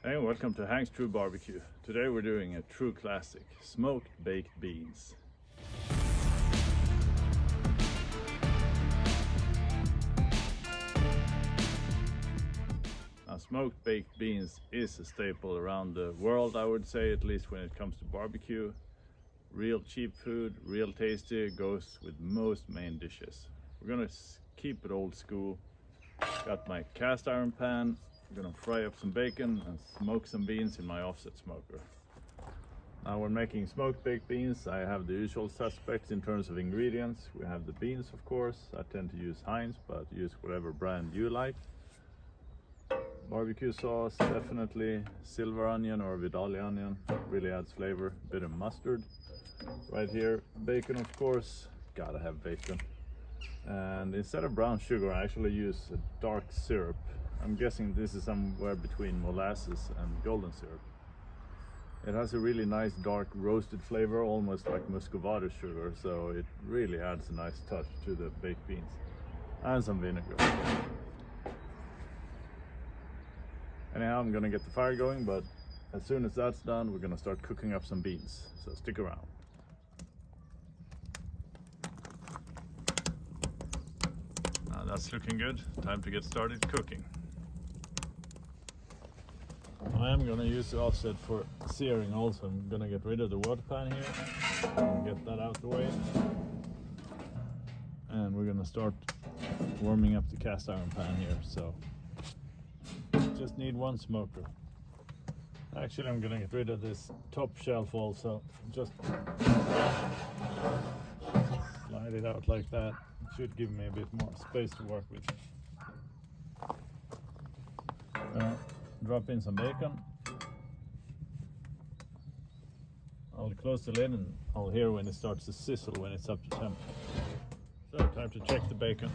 Hey, welcome to Hank's True Barbecue. Today we're doing a true classic, smoked baked beans. Now, smoked baked beans is a staple around the world, I would say, at least when it comes to barbecue. Real cheap food, real tasty, goes with most main dishes. We're gonna keep it old school. Got my cast iron pan. I'm gonna fry up some bacon and smoke some beans in my offset smoker. Now, when making smoked baked beans, I have the usual suspects in terms of ingredients. We have the beans, of course. I tend to use Heinz, but use whatever brand you like. Barbecue sauce, definitely. Silver onion or Vidali onion, really adds flavor. Bit of mustard. Right here, bacon, of course. Gotta have bacon. And instead of brown sugar, I actually use a dark syrup. I'm guessing this is somewhere between molasses and golden syrup. It has a really nice dark roasted flavor, almost like muscovado sugar, so it really adds a nice touch to the baked beans. And some vinegar. Anyhow, I'm gonna get the fire going, but as soon as that's done, we're gonna start cooking up some beans, so stick around. Now that's looking good. Time to get started cooking. I am going to use the offset for searing also. I'm going to get rid of the water pan here and get that out the way. And we're going to start warming up the cast iron pan here. So just need one smoker. Actually, I'm going to get rid of this top shelf also. Just slide it out like that. It should give me a bit more space to work with. Drop in some bacon. I'll close the lid and I'll hear when it starts to sizzle when it's up to temp. So time to check the bacon.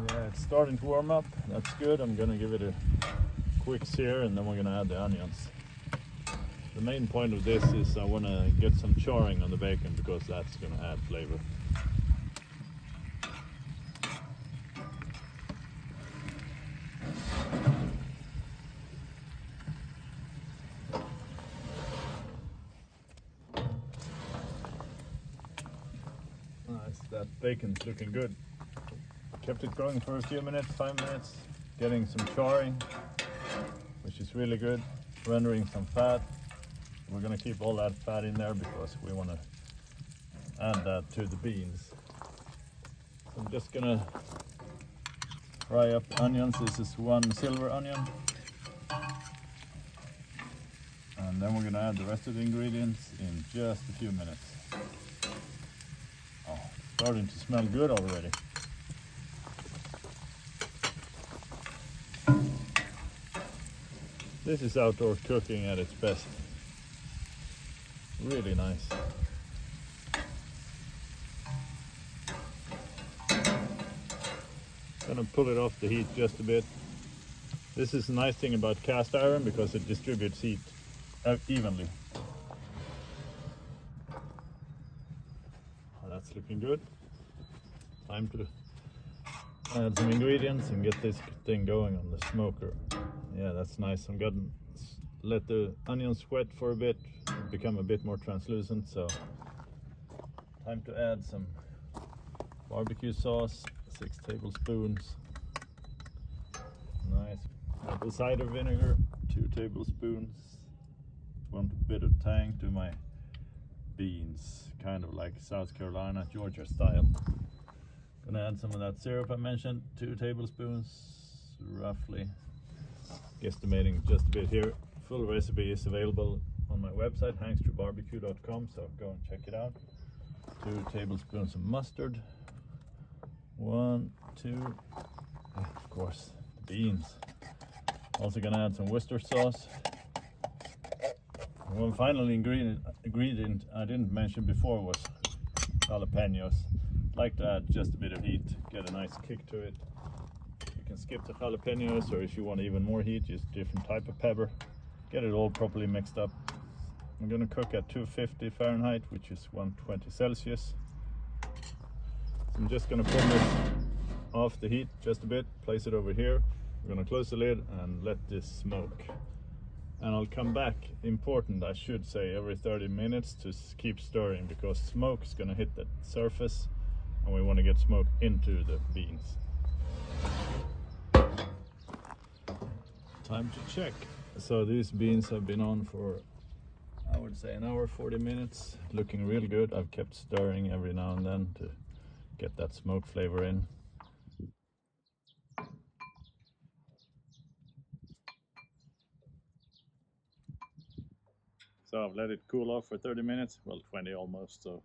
Yeah, it's starting to warm up. That's good. I'm gonna give it a quick sear and then we're gonna add the onions. The main point of this is I want to get some charring on the bacon because that's gonna add flavor. Nice, that bacon's looking good. Kept it going for a few minutes, 5 minutes, getting some charring, which is really good, rendering some fat. We're gonna keep all that fat in there because we wanna add that to the beans. So I'm just gonna fry up the onions. This is one silver onion. And then we're gonna add the rest of the ingredients in just a few minutes. Oh, starting to smell good already. This is outdoor cooking at its best. Really nice. Gonna pull it off the heat just a bit. This is a nice thing about cast iron because it distributes heat evenly. Oh, that's looking good. Time to add some ingredients and get this thing going on the smoker. Yeah, that's nice. I'm gonna let the onions sweat for a bit, become a bit more translucent. So time to add some barbecue sauce, 6 tablespoons. Nice. Apple cider vinegar, 2 tablespoons. Want a bit of tang to my beans, kind of like South Carolina, Georgia style. Gonna add some of that syrup I mentioned, 2 tablespoons, roughly. Guesstimating just a bit here. Full recipe is available on my website, hankstruebarbecue.com, so go and check it out. 2 tablespoons of mustard. 1, 2, of course, beans. Also gonna add some Worcester sauce. And one final ingredient I didn't mention before was jalapenos. Like to add just a bit of heat, get a nice kick to it. You can skip the jalapenos, or if you want even more heat, use a different type of pepper. Get it all properly mixed up. I'm gonna cook at 250 Fahrenheit, which is 120 Celsius. So I'm just gonna pull this off the heat just a bit, place it over here. We're gonna close the lid and let this smoke. And I'll come back, important I should say, every 30 minutes to keep stirring, because smoke is gonna hit the surface and we want to get smoke into the beans. Time to check. So these beans have been on for, I would say, an hour 40 minutes, looking real good. I've kept stirring every now and then to get that smoke flavor in. So I've let it cool off for 30 minutes, well 20 almost, so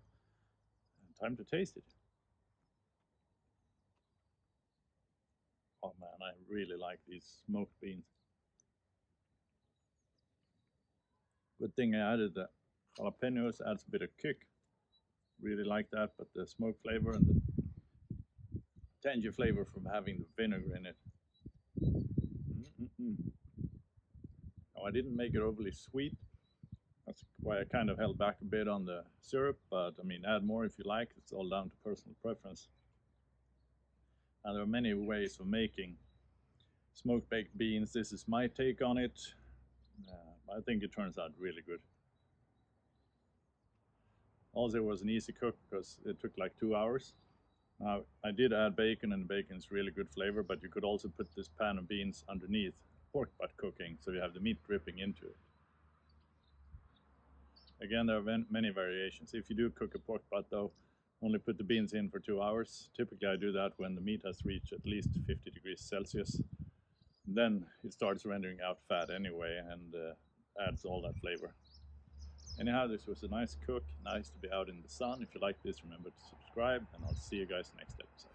time to taste it. Oh man, I really like these smoked beans. Good thing I added the jalapenos, adds a bit of kick. Really like that, but the smoke flavor and the tangy flavor from having the vinegar in it. Now, I didn't make it overly sweet. That's why I kind of held back a bit on the syrup, but I mean, add more if you like. It's all down to personal preference. And there are many ways of making smoked baked beans. This is my take on it. I think it turns out really good. Also, it was an easy cook because it took like 2 hours. Now, I did add bacon, and the bacon is really good flavor, but you could also put this pan of beans underneath pork butt cooking, so you have the meat dripping into it. Again, there are many variations. If you do cook a pork butt though, only put the beans in for 2 hours. Typically I do that when the meat has reached at least 50 degrees Celsius. Then it starts rendering out fat anyway and adds all that flavor. Anyhow, this was a nice cook, nice to be out in the sun. If you like this, remember to subscribe, and I'll see you guys next episode.